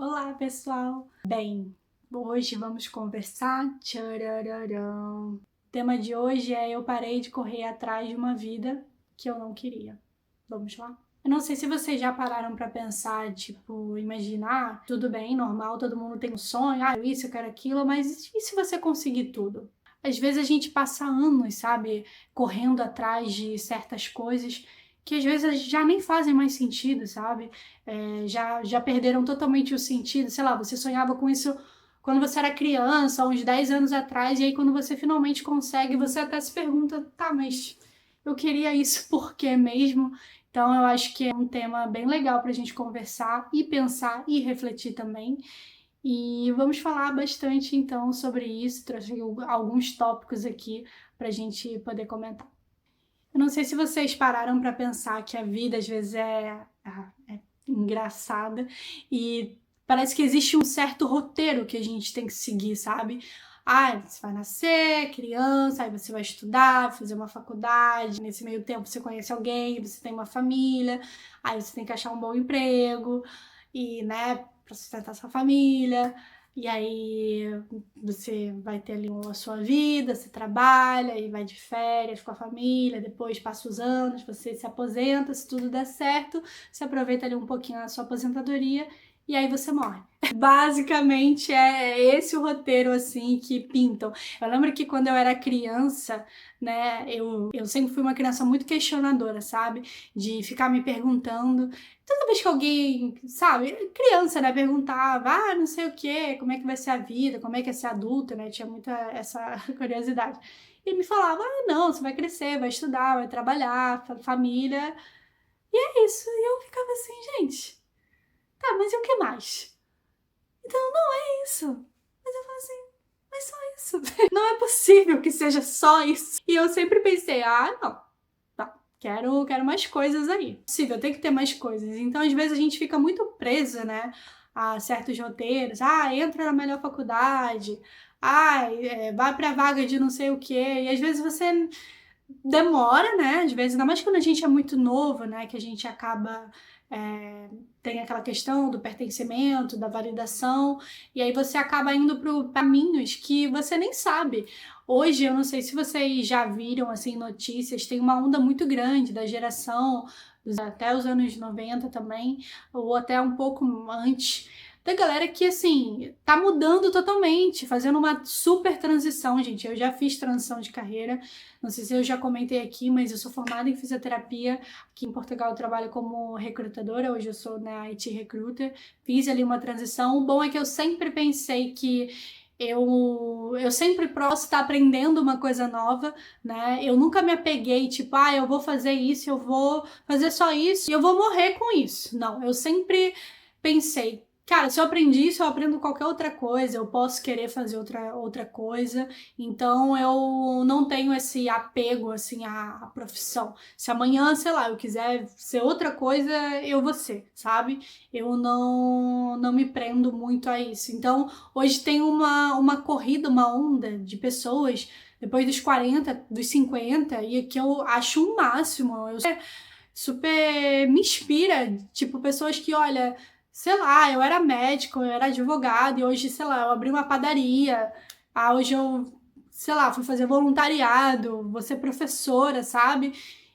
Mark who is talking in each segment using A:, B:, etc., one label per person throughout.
A: Olá, pessoal! Bem, hoje vamos conversar. Tcharararã. O tema de hoje é: eu parei de correr atrás de uma vida que eu não queria. Vamos lá? Eu não sei se vocês já pararam pra pensar, tipo, imaginar, tudo bem, normal, todo mundo tem um sonho, isso, eu quero aquilo, mas e se você conseguir tudo? Às vezes a gente passa anos, sabe, correndo atrás de certas coisas que às vezes já nem fazem mais sentido, sabe? Já perderam totalmente o sentido. Sei lá, você sonhava com isso quando você era criança, há uns 10 anos atrás, e aí quando você finalmente consegue, você até se pergunta, tá, mas eu queria isso por quê mesmo? Então eu acho que é um tema bem legal pra gente conversar e pensar e refletir também. E vamos falar bastante então sobre isso, trouxe alguns tópicos aqui pra gente poder comentar. Eu não sei se vocês pararam pra pensar que a vida às vezes é engraçada e parece que existe um certo roteiro que a gente tem que seguir, sabe? Você vai nascer, criança, aí você vai estudar, fazer uma faculdade, nesse meio tempo você conhece alguém, você tem uma família, aí você tem que achar um bom emprego e, né, pra sustentar sua família. E aí você vai ter ali a sua vida, você trabalha e vai de férias com a família, depois passa os anos, você se aposenta, se tudo der certo, você aproveita ali um pouquinho a sua aposentadoria e aí você morre. Basicamente é esse o roteiro assim que pintam. Eu lembro que quando eu era criança, né, eu sempre fui uma criança muito questionadora, sabe? De ficar me perguntando toda vez que alguém, sabe, criança, né, perguntava, não sei o quê, como é que vai ser a vida, como é que é ser adulta, né, tinha muita essa curiosidade. E me falava, não, você vai crescer, vai estudar, vai trabalhar, família, e é isso. E eu ficava assim, gente, tá, mas e o que mais? Então não é isso. Mas eu falo assim, mas só isso. Não é possível que seja só isso. E eu sempre pensei, não. Quero mais coisas aí. É possível, tem que ter mais coisas. Então, às vezes, a gente fica muito presa, né, a certos roteiros. Entra na melhor faculdade. Vai pra vaga de não sei o quê. E às vezes você demora, né? Às vezes, ainda mais quando a gente é muito novo, né? Que a gente acaba. Tem aquela questão do pertencimento, da validação, e aí você acaba indo por caminhos que você nem sabe. Hoje, eu não sei se vocês já viram assim notícias, tem uma onda muito grande da geração até os anos 90 também, ou até um pouco antes, da galera que, assim, tá mudando totalmente, fazendo uma super transição, gente. Eu já fiz transição de carreira, não sei se eu já comentei aqui, mas eu sou formada em fisioterapia. Aqui em Portugal eu trabalho como recrutadora, hoje eu sou, né, IT Recruiter. Fiz ali uma transição. O bom é que eu sempre pensei que eu sempre posso estar aprendendo uma coisa nova, né? Eu nunca me apeguei, tipo, eu vou fazer isso, eu vou fazer só isso e eu vou morrer com isso. Não, eu sempre pensei, cara, se eu aprendi isso, eu aprendo qualquer outra coisa, eu posso querer fazer outra coisa, então eu não tenho esse apego, assim, à profissão. Se amanhã, sei lá, eu quiser ser outra coisa, eu vou ser, sabe? Eu não me prendo muito a isso. Então, hoje tem uma corrida, uma onda de pessoas, depois dos 40, dos 50, e que eu acho o máximo. Eu super me inspira, tipo, pessoas que, olha, sei lá, eu era médico, eu era advogado, e hoje, sei lá, eu abri uma padaria, hoje eu, sei lá, fui fazer voluntariado, vou ser professora, sabe?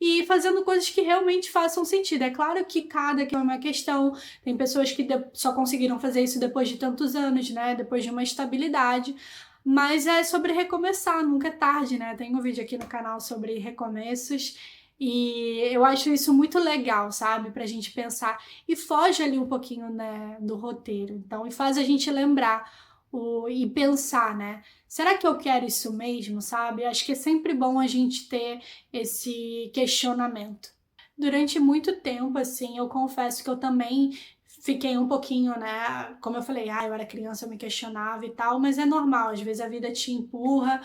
A: E fazendo coisas que realmente façam sentido. É claro que cada que é uma questão, tem pessoas que só conseguiram fazer isso depois de tantos anos, né? Depois de uma estabilidade. Mas é sobre recomeçar, nunca é tarde, né? Tem um vídeo aqui no canal sobre recomeços. E eu acho isso muito legal, sabe? Pra gente pensar. E foge ali um pouquinho, né, do roteiro. Então, e faz a gente lembrar e pensar, né? Será que eu quero isso mesmo, sabe? Acho que é sempre bom a gente ter esse questionamento. Durante muito tempo, assim, eu confesso que eu também fiquei um pouquinho, né? Como eu falei, eu era criança, eu me questionava e tal, mas é normal, às vezes a vida te empurra,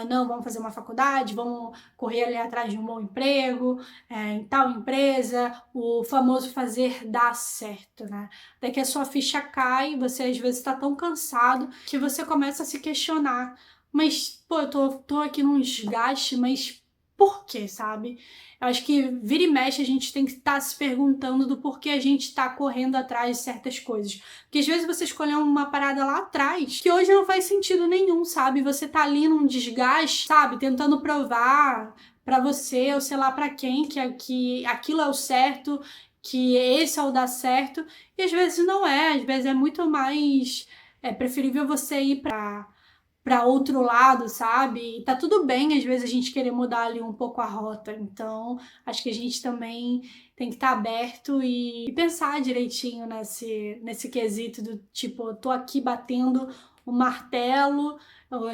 A: não, vamos fazer uma faculdade, vamos correr ali atrás de um bom emprego, em tal empresa, o famoso fazer dar certo, né? Daí que a sua ficha cai, você às vezes tá tão cansado que você começa a se questionar, mas, pô, eu tô aqui num desgaste, mas por quê, sabe? Eu acho que vira e mexe a gente tem que estar se perguntando do porquê a gente tá correndo atrás de certas coisas. Porque às vezes você escolheu uma parada lá atrás que hoje não faz sentido nenhum, sabe? Você tá ali num desgaste, sabe? Tentando provar pra você, ou sei lá pra quem, que aquilo é o certo, que esse é o dar certo. E às vezes não é, às vezes é muito mais preferível você ir pra outro lado, sabe? E tá tudo bem, às vezes, a gente querer mudar ali um pouco a rota. Então, acho que a gente também tem que estar aberto e pensar direitinho nesse quesito do tipo, eu tô aqui batendo o martelo,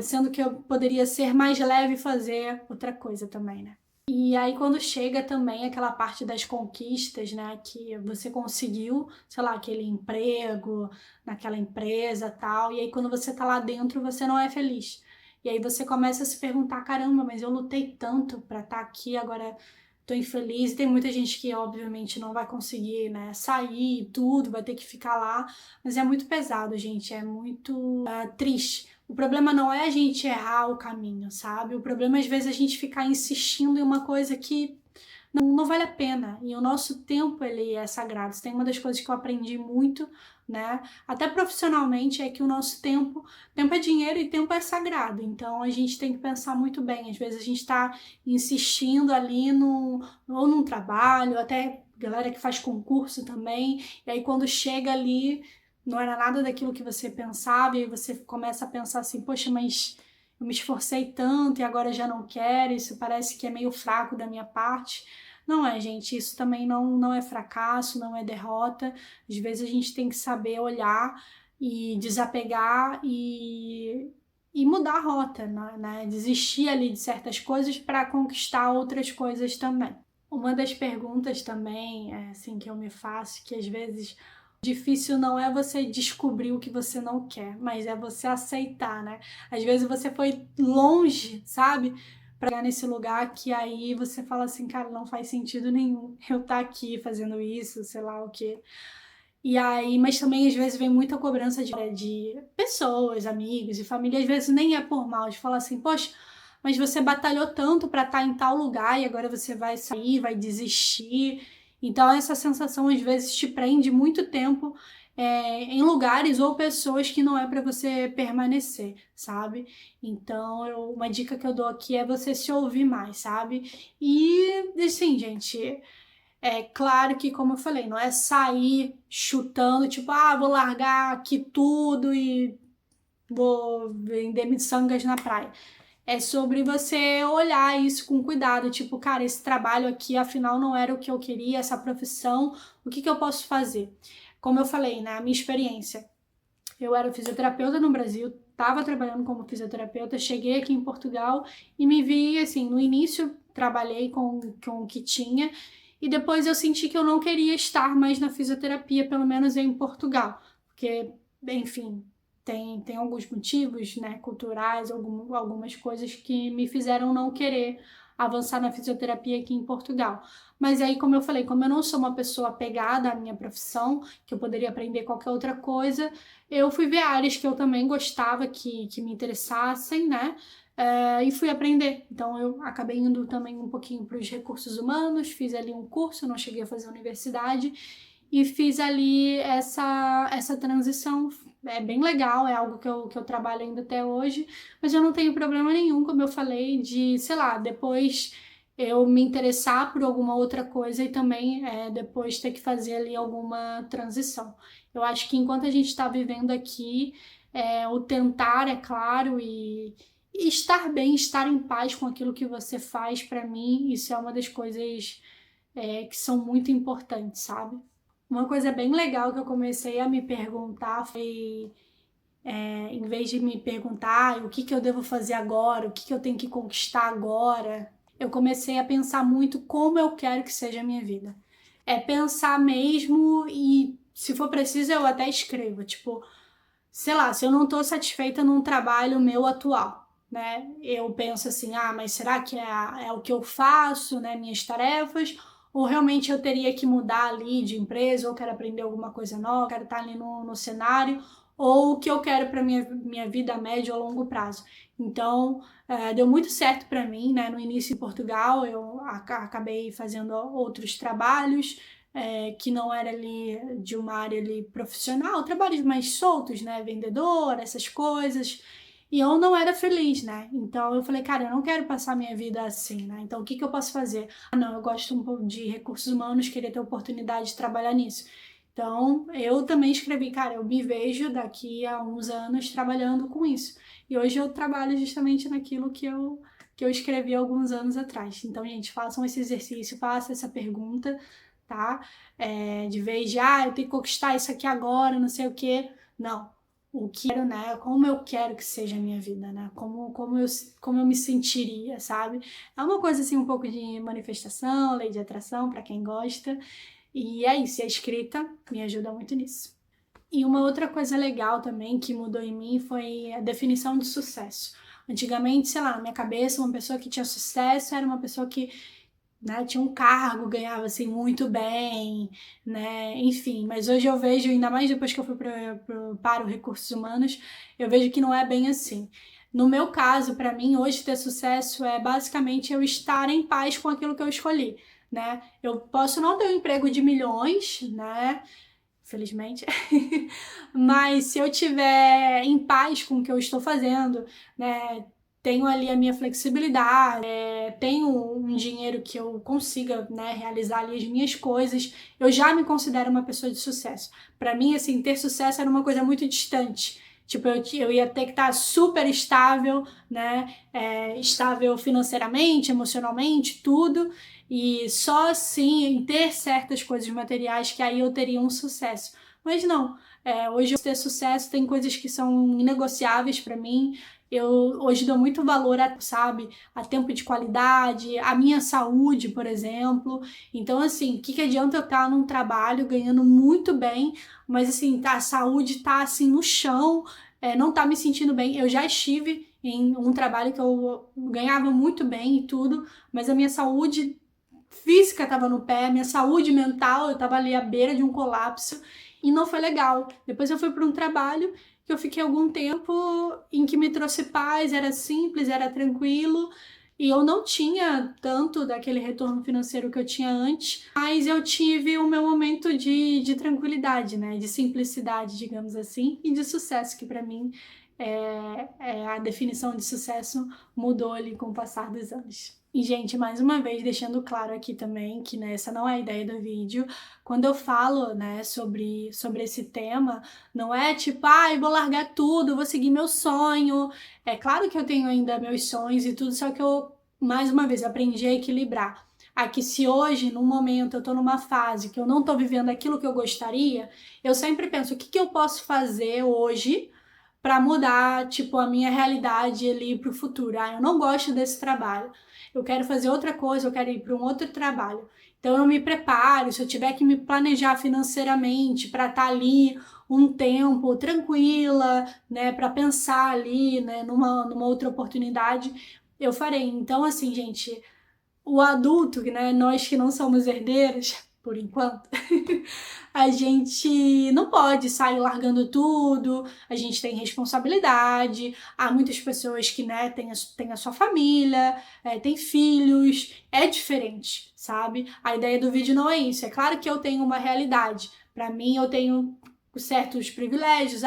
A: sendo que eu poderia ser mais leve e fazer outra coisa também, né? E aí quando chega também aquela parte das conquistas, né, que você conseguiu, sei lá, aquele emprego naquela empresa, tal, e aí quando você tá lá dentro, você não é feliz. E aí você começa a se perguntar, caramba, mas eu lutei tanto pra estar aqui, agora tô infeliz. E tem muita gente que obviamente não vai conseguir, né, sair e tudo, vai ter que ficar lá, mas é muito pesado, gente, é muito triste. O problema não é a gente errar o caminho, sabe? O problema é às vezes a gente ficar insistindo em uma coisa que não vale a pena. E o nosso tempo, ele é sagrado. Isso tem uma das coisas que eu aprendi muito, né? Até profissionalmente, é que o nosso tempo é dinheiro e tempo é sagrado. Então a gente tem que pensar muito bem. Às vezes a gente tá insistindo ali ou num trabalho, até galera que faz concurso também. E aí quando chega ali não era nada daquilo que você pensava, e aí você começa a pensar assim, poxa, mas eu me esforcei tanto e agora já não quero, isso parece que é meio fraco da minha parte. Não é, gente, isso também não é fracasso, não é derrota. Às vezes a gente tem que saber olhar e desapegar e mudar a rota, né? Desistir ali de certas coisas para conquistar outras coisas também. Uma das perguntas também, assim, que eu me faço, que às vezes difícil não é você descobrir o que você não quer, mas é você aceitar, né? Às vezes você foi longe, sabe? Pra chegar nesse lugar que aí você fala assim, cara, não faz sentido nenhum eu estar aqui fazendo isso, sei lá o quê. E aí, mas também às vezes vem muita cobrança de pessoas, amigos e família, às vezes nem é por mal, de falar assim, poxa, mas você batalhou tanto para estar em tal lugar e agora você vai sair, vai desistir. Então essa sensação às vezes te prende muito tempo em lugares ou pessoas que não é para você permanecer, sabe? Então uma dica que eu dou aqui é você se ouvir mais, sabe? E assim, gente, é claro que, como eu falei, não é sair chutando, tipo, vou largar aqui tudo e vou vender miçangas na praia. É sobre você olhar isso com cuidado, tipo, cara, esse trabalho aqui afinal não era o que eu queria, essa profissão, o que eu posso fazer? Como eu falei, né, a minha experiência, eu era fisioterapeuta no Brasil, estava trabalhando como fisioterapeuta, cheguei aqui em Portugal e me vi, assim, no início trabalhei com o que tinha e depois eu senti que eu não queria estar mais na fisioterapia, pelo menos em Portugal, porque, enfim, tem alguns motivos, né, culturais, algumas coisas que me fizeram não querer avançar na fisioterapia aqui em Portugal. Mas aí, como eu falei, como eu não sou uma pessoa apegada à minha profissão, que eu poderia aprender qualquer outra coisa, eu fui ver áreas que eu também gostava, que me interessassem, né? E fui aprender. Então eu acabei indo também um pouquinho para os recursos humanos, fiz ali um curso, não cheguei a fazer universidade, e fiz ali essa transição. É bem legal, é algo que eu trabalho ainda até hoje, mas eu não tenho problema nenhum, como eu falei, de, sei lá, depois eu me interessar por alguma outra coisa e também depois ter que fazer ali alguma transição. Eu acho que enquanto a gente está vivendo aqui, o tentar, é claro, e estar bem, estar em paz com aquilo que você faz, para mim, isso é uma das coisas que são muito importantes, sabe? Uma coisa bem legal que eu comecei a me perguntar foi, em vez de me perguntar o que eu devo fazer agora, o que eu tenho que conquistar agora, eu comecei a pensar muito como eu quero que seja a minha vida. É pensar mesmo e, se for preciso, eu até escrevo. Tipo, sei lá, se eu não tô satisfeita num trabalho meu atual, né? Eu penso assim, mas será que é o que eu faço, né? Minhas tarefas? Ou realmente eu teria que mudar ali de empresa, ou quero aprender alguma coisa nova, quero estar ali no cenário, ou o que eu quero para minha vida a médio ou longo prazo. Então, deu muito certo para mim, né? No início em Portugal, eu acabei fazendo outros trabalhos, que não era ali de uma área ali profissional, trabalhos mais soltos, né? Vendedor, essas coisas. E eu não era feliz, né? Então eu falei, cara, eu não quero passar minha vida assim, né? Então o que eu posso fazer? Ah, não, eu gosto um pouco de recursos humanos, queria ter oportunidade de trabalhar nisso. Então eu também escrevi, cara, eu me vejo daqui a uns anos trabalhando com isso. E hoje eu trabalho justamente naquilo que eu escrevi alguns anos atrás. Então, gente, façam esse exercício, façam essa pergunta, tá? De vez de, eu tenho que conquistar isso aqui agora, não sei o quê. Não. O que eu quero, né? Como eu quero que seja a minha vida, né? Como eu me sentiria, sabe? É uma coisa assim, um pouco de manifestação, lei de atração, para quem gosta. E é isso, e a escrita me ajuda muito nisso. E uma outra coisa legal também que mudou em mim foi a definição de sucesso. Antigamente, sei lá, na minha cabeça, uma pessoa que tinha sucesso era uma pessoa que, né, tinha um cargo, ganhava assim muito bem, né, enfim. Mas hoje eu vejo, ainda mais depois que eu fui para o Recursos Humanos, eu vejo que não é bem assim. No meu caso, para mim, hoje ter sucesso é basicamente eu estar em paz com aquilo que eu escolhi, né? Eu posso não ter um emprego de milhões, né? Felizmente. Mas se eu tiver em paz com o que eu estou fazendo, né, tenho ali a minha flexibilidade, tenho um dinheiro que eu consiga, né, realizar ali as minhas coisas, eu já me considero uma pessoa de sucesso. Para mim, assim, ter sucesso era uma coisa muito distante. Tipo, eu ia ter que estar super estável, né? Estável financeiramente, emocionalmente, tudo. E só assim, em ter certas coisas materiais, que aí eu teria um sucesso. Mas não, hoje eu ter sucesso tem coisas que são inegociáveis para mim. Eu hoje dou muito valor sabe, a tempo de qualidade, a minha saúde, por exemplo. Então, assim, o que adianta eu estar num trabalho ganhando muito bem, mas assim, a saúde tá assim no chão, não tá me sentindo bem. Eu já estive em um trabalho que eu ganhava muito bem e tudo, mas a minha saúde física estava no pé, minha saúde mental, eu estava ali à beira de um colapso e não foi legal. Depois eu fui para um trabalho que eu fiquei algum tempo em que me trouxe paz, era simples, era tranquilo e eu não tinha tanto daquele retorno financeiro que eu tinha antes, mas eu tive o meu momento de tranquilidade, né, de simplicidade, digamos assim, e de sucesso, que para mim a definição de sucesso mudou ali com o passar dos anos. E, gente, mais uma vez, deixando claro aqui também que, né, essa não é a ideia do vídeo. Quando eu falo, né, sobre esse tema, não é tipo, eu vou largar tudo, vou seguir meu sonho. É claro que eu tenho ainda meus sonhos e tudo, só que eu, mais uma vez, aprendi a equilibrar. Aqui, se hoje, num momento, eu tô numa fase que eu não tô vivendo aquilo que eu gostaria, eu sempre penso, o que eu posso fazer hoje para mudar, tipo, a minha realidade ali pro futuro. Eu não gosto desse trabalho, eu quero fazer outra coisa, eu quero ir para um outro trabalho. Então eu me preparo, se eu tiver que me planejar financeiramente para estar ali um tempo tranquila, né, para pensar ali, né, numa outra oportunidade, eu farei. Então, assim, gente, o adulto, né, nós que não somos herdeiros, por enquanto, a gente não pode sair largando tudo, a gente tem responsabilidade, há muitas pessoas que, né, têm a sua família, têm filhos, é diferente, sabe? A ideia do vídeo não é isso, é claro que eu tenho uma realidade, para mim eu tenho certos privilégios,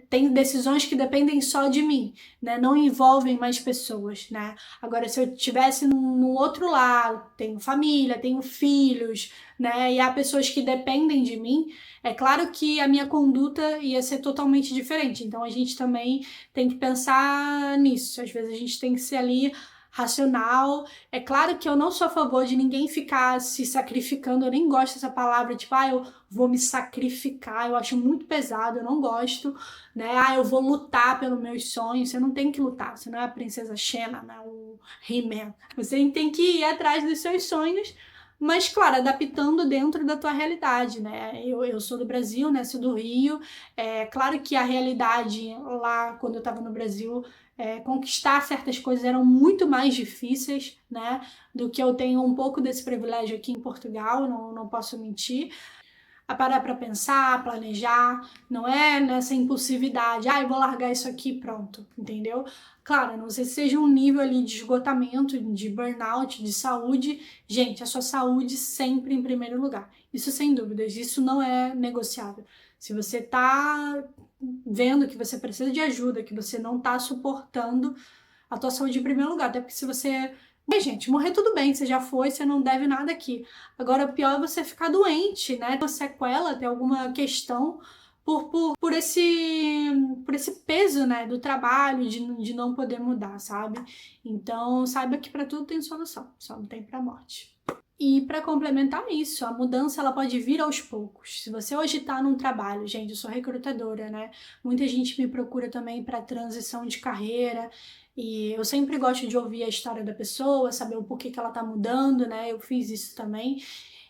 A: tem decisões que dependem só de mim, né, não envolvem mais pessoas, né? Agora, se eu estivesse no outro lado, tenho família, tenho filhos, né, e há pessoas que dependem de mim, é claro que a minha conduta ia ser totalmente diferente. Então a gente também tem que pensar nisso. Às vezes a gente tem que ser ali racional. É claro que eu não sou a favor de ninguém ficar se sacrificando, eu nem gosto dessa palavra, tipo, eu vou me sacrificar, eu acho muito pesado, eu não gosto, né? Eu vou lutar pelos meus sonhos. Você não tem que lutar, você não é a princesa Xena, né? O He-Man. Você tem que ir atrás dos seus sonhos, mas, claro, adaptando dentro da tua realidade, né? Eu sou do Brasil, né? Sou do Rio. É claro que a realidade lá, quando eu estava no Brasil, conquistar certas coisas eram muito mais difíceis, né? Do que eu tenho um pouco desse privilégio aqui em Portugal, não posso mentir. a parar para pensar, a planejar, não é nessa impulsividade, eu vou largar isso aqui e pronto, entendeu? Claro, a não ser que seja um nível ali de esgotamento, de burnout, de saúde. Gente, a sua saúde sempre em primeiro lugar. Isso sem dúvidas, isso não é negociável. Se você tá vendo que você precisa de ajuda, que você não tá suportando a tua saúde em primeiro lugar, até porque se você... gente, morrer tudo bem, você já foi, você não deve nada aqui. Agora, o pior é você ficar doente, né? Ter sequela, ter alguma questão por esse peso, né, do trabalho, de não poder mudar, sabe? Então, saiba que para tudo tem solução, só não tem para morte. E para complementar isso, a mudança ela pode vir aos poucos. Se você hoje está num trabalho, gente, eu sou recrutadora, né? Muita gente me procura também para transição de carreira. E eu sempre gosto de ouvir a história da pessoa, saber o porquê que ela tá mudando, né? Eu fiz isso também.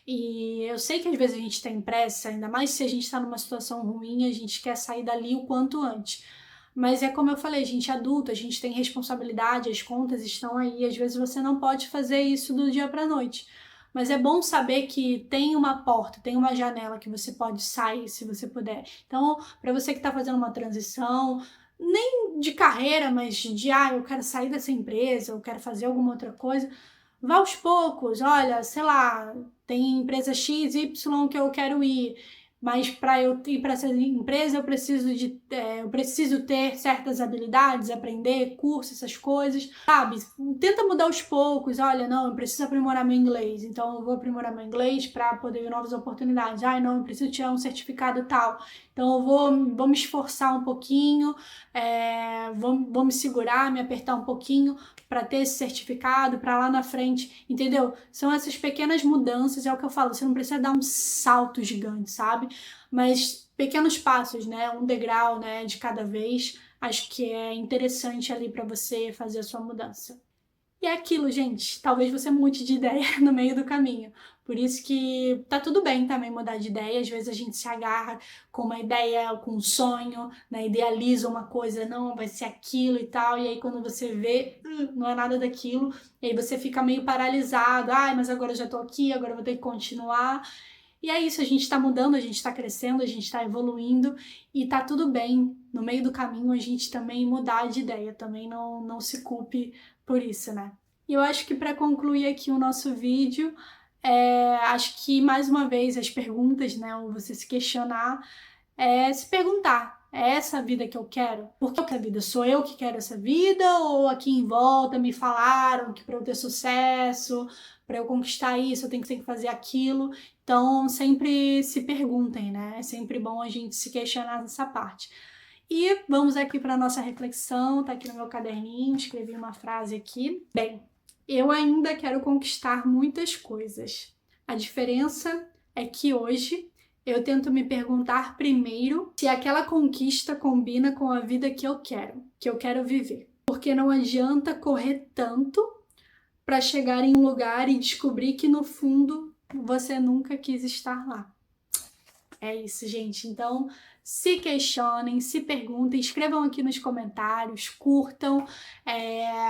A: E eu sei que às vezes a gente tem pressa, ainda mais se a gente tá numa situação ruim, a gente quer sair dali o quanto antes. Mas é como eu falei, a gente é adulto, a gente tem responsabilidade, as contas estão aí, às vezes você não pode fazer isso do dia pra noite. Mas é bom saber que tem uma porta, tem uma janela que você pode sair se você puder. Então, para você que tá fazendo uma transição, nem de carreira, mas de eu quero sair dessa empresa, eu quero fazer alguma outra coisa, vá aos poucos, olha, sei lá, tem empresa X, Y que eu quero ir, mas para eu ir para essa empresa eu preciso ter certas habilidades, aprender curso, essas coisas, sabe? Tenta mudar aos poucos, olha, não, eu preciso aprimorar meu inglês, então eu vou aprimorar meu inglês para poder ver novas oportunidades. Não, eu preciso tirar um certificado tal, então eu vou me esforçar um pouquinho, vou me segurar, me apertar um pouquinho para ter esse certificado, para lá na frente, entendeu? São essas pequenas mudanças, é o que eu falo, você não precisa dar um salto gigante, sabe? Mas pequenos passos, né? Um degrau, né, de cada vez, acho que é interessante ali para você fazer a sua mudança. E é aquilo, gente, talvez você mude de ideia no meio do caminho. Por isso que tá tudo bem também mudar de ideia. Às vezes a gente se agarra com uma ideia, com um sonho, né? Idealiza uma coisa, não, vai ser aquilo e tal. E aí quando você vê, não é nada daquilo. E aí você fica meio paralisado. Mas agora eu já tô aqui, agora eu vou ter que continuar. E é isso, a gente tá mudando, a gente tá crescendo, a gente tá evoluindo. E tá tudo bem, no meio do caminho, a gente também mudar de ideia. Também não se culpe por isso, né? E eu acho que para concluir aqui o nosso vídeo, acho que mais uma vez as perguntas, né, ou você se questionar, se perguntar, é essa a vida que eu quero? Por que essa vida? Sou eu que quero essa vida? Ou aqui em volta me falaram que para eu ter sucesso, para eu conquistar isso, eu tenho que fazer aquilo? Então sempre se perguntem, né? É sempre bom a gente se questionar nessa parte. E vamos aqui para a nossa reflexão, tá aqui no meu caderninho, escrevi uma frase aqui. Bem, eu ainda quero conquistar muitas coisas. A diferença é que hoje eu tento me perguntar primeiro se aquela conquista combina com a vida que eu quero viver. Porque não adianta correr tanto para chegar em um lugar e descobrir que no fundo você nunca quis estar lá. É isso, gente. Então, se questionem, se perguntem, escrevam aqui nos comentários, curtam.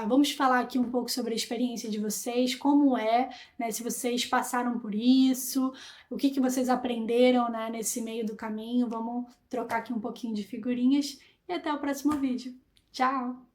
A: Vamos falar aqui um pouco sobre a experiência de vocês, como né? Se vocês passaram por isso, o que vocês aprenderam, né, nesse meio do caminho. Vamos trocar aqui um pouquinho de figurinhas e até o próximo vídeo. Tchau!